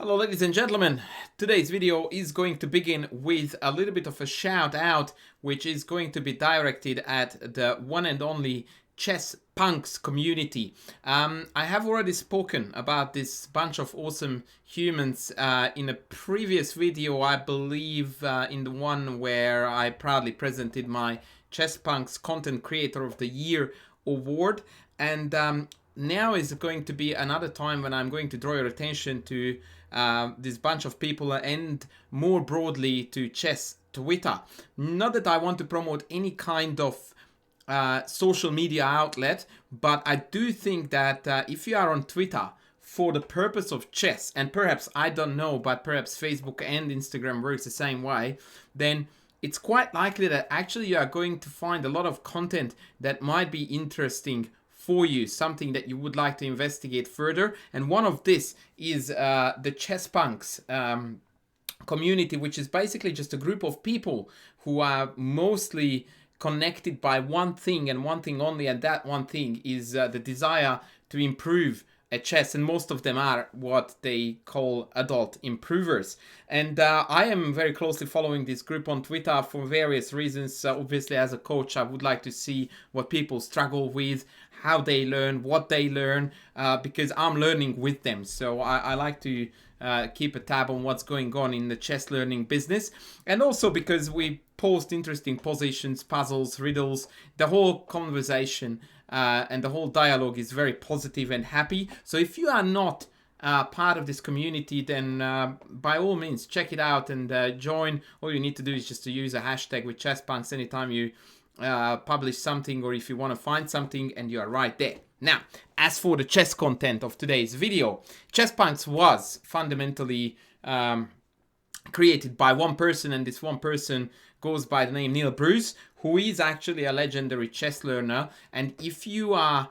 Hello ladies and gentlemen, today's video is going to begin with a little bit of a shout out which is going to be directed at the one and only Chesspunks community. I have already spoken about this bunch of awesome humans in a previous video, I believe in the one where I proudly presented my Chesspunks Content Creator of the Year award, and now is going to be another time when I'm going to draw your attention to this bunch of people and more broadly to chess Twitter. Not that I want to promote any kind of social media outlet, but I do think that if you are on Twitter for the purpose of chess, and perhaps, I don't know, but perhaps Facebook and Instagram works the same way, then it's quite likely that actually you are going to find a lot of content that might be interesting for you, something that you would like to investigate further. And one of this is the Chesspunks community, which is basically just a group of people who are mostly connected by one thing and one thing only, and that one thing is the desire to improve at chess, and most of them are what they call adult improvers. And I am very closely following this group on Twitter for various reasons. Obviously, as a coach, I would like to see what people struggle with, how they learn, what they learn, because I'm learning with them. So I like to keep a tab on what's going on in the chess learning business. And also because we post interesting positions, puzzles, riddles, the whole conversation and the whole dialogue is very positive and happy. So if you are not part of this community, then by all means check it out and join. All you need to do is just to use a hashtag with Chesspunks anytime you publish something, or if you want to find something, and you are right there. Now, as for the chess content of today's video, Chesspunks was fundamentally created by one person, and this one person goes by the name Neal, who is actually a legendary chess learner. And if you are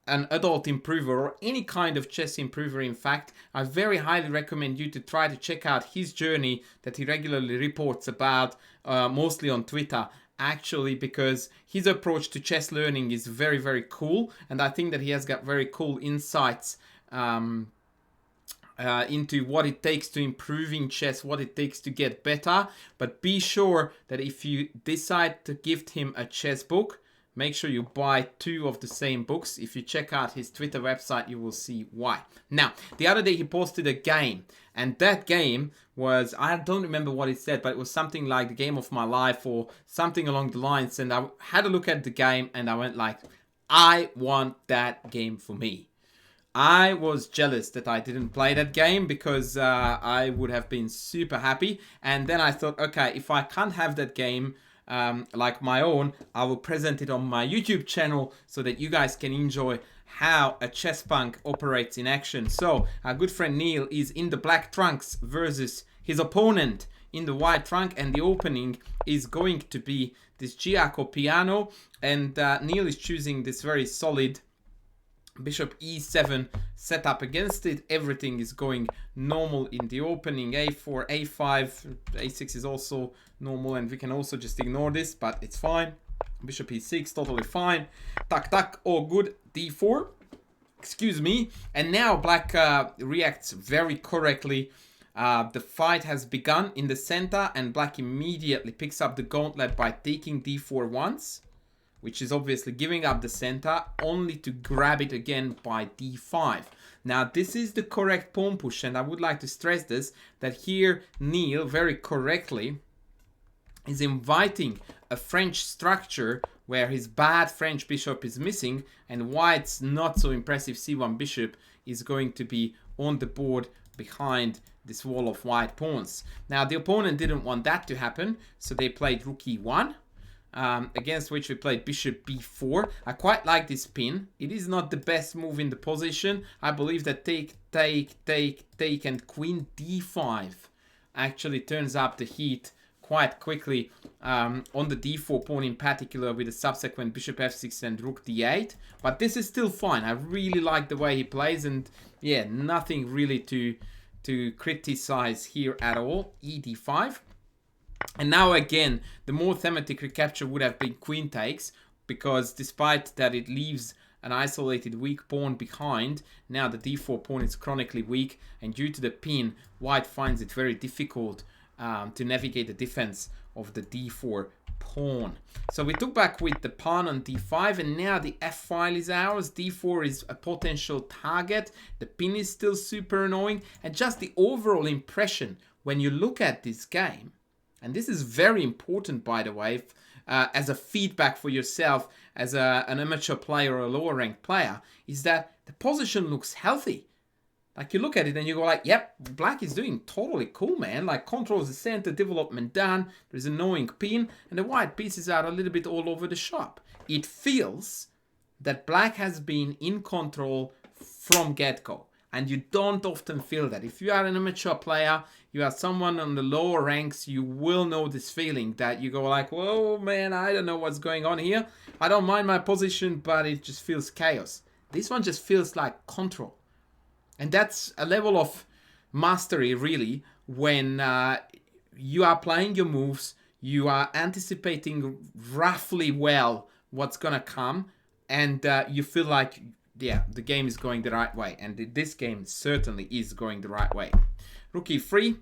an adult improver or any kind of chess improver, in fact, I very highly recommend you to try to check out his journey that he regularly reports about, mostly on Twitter, actually, because his approach to chess learning is very, very cool, and I think that he has got very cool insights into what it takes to improve in chess, what it takes to get better. But be sure that if you decide to gift him a chess book, make sure you buy 2 of the same books. If you check out his Twitter website, you will see why. Now, the other day he posted a game, and that game was, I don't remember what it said, but it was something like the game of my life or something along the lines. And I had a look at the game and I went like, I want that game for me. I was jealous that I didn't play that game, because I would have been super happy. And then I thought, okay, if I can't have that game like my own, I will present it on my YouTube channel so that you guys can enjoy how a Chesspunk operates in action. So our good friend Neal is in the black trunks versus his opponent in the white trunk, and the opening is going to be this xiangqi piano, and Neal is choosing this very solid bishop e7 setup against it. Everything is going normal in the opening. A4, a5, a6 is also normal, and we can also just ignore this, but it's fine. Bishop e6, totally fine. Tuck, tuck, all good. d4, excuse me. And now black reacts very correctly. The fight has begun in the center, and black immediately picks up the gauntlet by taking d4 once, which is obviously giving up the center, only to grab it again by d5. Now, this is the correct pawn push, and I would like to stress this, that here Neal very correctly is inviting a French structure where his bad French bishop is missing, and white's not so impressive c1 bishop is going to be on the board behind this wall of white pawns. Now, the opponent didn't want that to happen, so they played rook e1. Against which we played bishop b4. I quite like this pin. It is not the best move in the position. I believe that take, and queen d5 actually turns up the heat quite quickly on the d4 pawn in particular, with a subsequent bishop f6 and rook d8. But this is still fine. I really like the way he plays, and yeah, nothing really to criticize here at all. E d5. And now again, the more thematic recapture would have been queen takes, because despite that it leaves an isolated weak pawn behind. Now the d4 pawn is chronically weak, and due to the pin, white finds it very difficult to navigate the defense of the d4 pawn. So we took back with the pawn on d5, and now the f file is ours. d4 is a potential target. The pin is still super annoying, and just the overall impression when you look at this game, and this is very important, by the way, as a feedback for yourself as an amateur player or a lower ranked player, is that the position looks healthy. Like, you look at it and you go like, yep, black is doing totally cool, man. Like, controls the center, development done, there's an annoying pin, and the white pieces are a little bit all over the shop. It feels that black has been in control from get-go. And you don't often feel that. If you are an amateur player, you are someone on the lower ranks, you will know this feeling that you go like, whoa, man, I don't know what's going on here. I don't mind my position, but it just feels chaos. This one just feels like control. And that's a level of mastery, really, when you are playing your moves, you are anticipating roughly well what's going to come, and you feel like, yeah, the game is going the right way. And this game certainly is going the right way. Rook e3,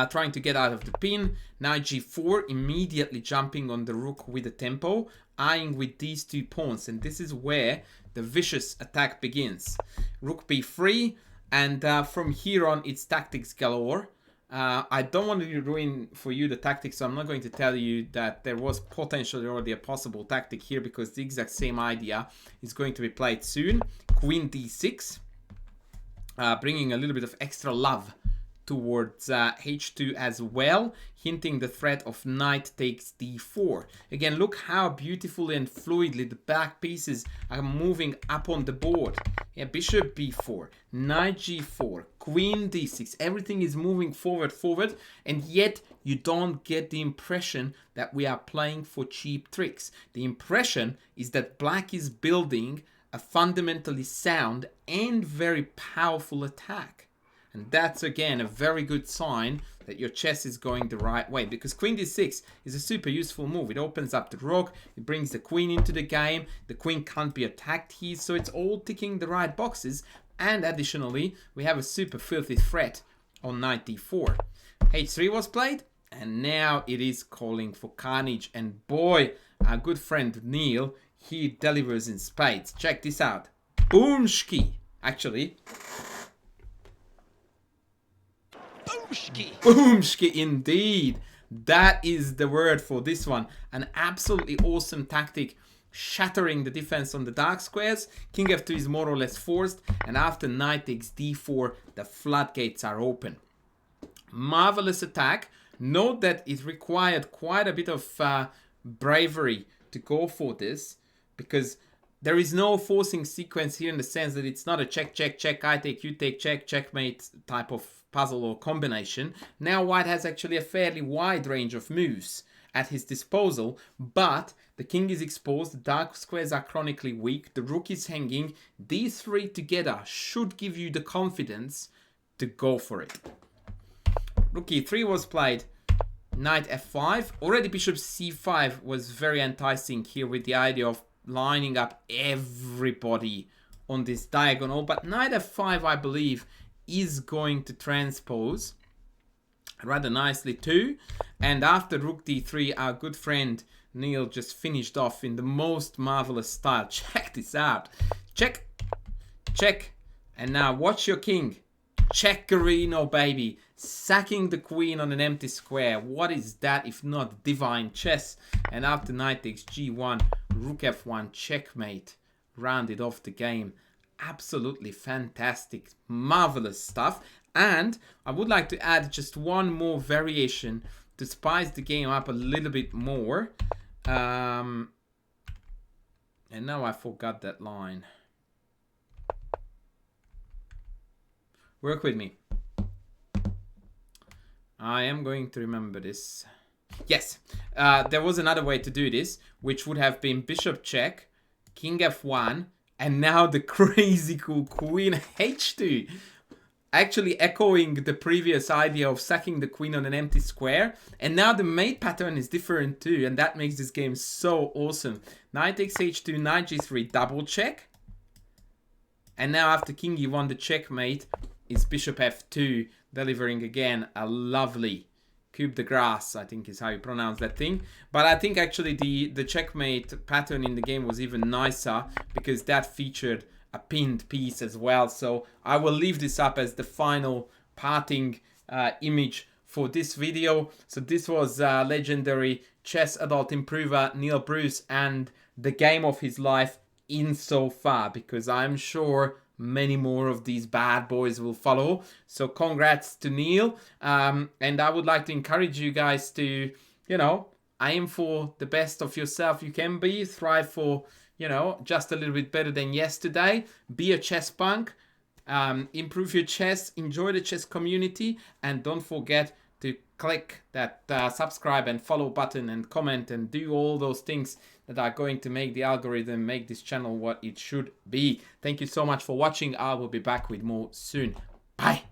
trying to get out of the pin. Knight g4, immediately jumping on the rook with the tempo, eyeing with these two pawns. And this is where the vicious attack begins. Rook b3, and from here on it's tactics galore. I don't want to ruin for you the tactics, so I'm not going to tell you that there was potentially already a possible tactic here, because the exact same idea is going to be played soon. Queen d6, bringing a little bit of extra love towards h2 as well, hinting the threat of knight takes d4. Again, look how beautifully and fluidly the back pieces are moving up on the board. Yeah, bishop b4, knight g4, queen d6, everything is moving forward, and yet you don't get the impression that we are playing for cheap tricks. The impression is that black is building a fundamentally sound and very powerful attack. And that's, again, a very good sign that your chess is going the right way. Because queen d6 is a super useful move. It opens up the rook. It brings the queen into the game. The queen can't be attacked here. So it's all ticking the right boxes. And additionally, we have a super filthy threat on knight d4. h3 was played. And now it is calling for carnage. And boy, our good friend Neal, he delivers in spades. Check this out. Boomski. Actually... Boomski indeed. That is the word for this one. An absolutely awesome tactic, shattering the defense on the dark squares. King f2 is more or less forced, and after knight takes d4, the floodgates are open. Marvelous attack. Note that it required quite a bit of bravery to go for this, because there is no forcing sequence here in the sense that it's not a check, check, check, I take, you take, check, checkmate type of puzzle or combination. Now white has actually a fairly wide range of moves at his disposal, but the king is exposed, the dark squares are chronically weak, the rook is hanging. These three together should give you the confidence to go for it. Rook e3 was played. Knight f5. Already bishop c5 was very enticing here with the idea of lining up everybody on this diagonal, but knight f5, I believe, is going to transpose rather nicely too. And after rook d3, our good friend Neal just finished off in the most marvelous style. Check this out. Check, check, and now watch your king. Checkerino, baby. Sacking the queen on an empty square. What is that if not divine chess? And after knight takes g1, rook f1, checkmate. Rounded off the game. Absolutely fantastic, marvelous stuff. And I would like to add just one more variation to spice the game up a little bit more. And now I forgot that line. Work with me. I am going to remember this. Yes, there was another way to do this, which would have been bishop check, king f1, and now the crazy cool queen h2. actually echoing the previous idea of sacking the queen on an empty square. And now the mate pattern is different too, and that makes this game so awesome. Knight takes h2, knight g3, double check. And now after king e1, the checkmate is bishop f2, delivering again a lovely coup de grace, I think is how you pronounce that thing. But I think actually the checkmate pattern in the game was even nicer, because that featured a pinned piece as well. So I will leave this up as the final parting image for this video. So this was legendary chess adult improver Neal Bruce and the game of his life insofar, because I'm sure many more of these bad boys will follow. So congrats to Neal, and I would like to encourage you guys to, you know, aim for the best of yourself you can be, strive for, you know, just a little bit better than yesterday, be a chesspunk, improve your chess, enjoy the chess community, and don't forget to click that subscribe and follow button and comment and do all those things that are going to make the algorithm make this channel what it should be. Thank you so much for watching. I will be back with more soon. Bye.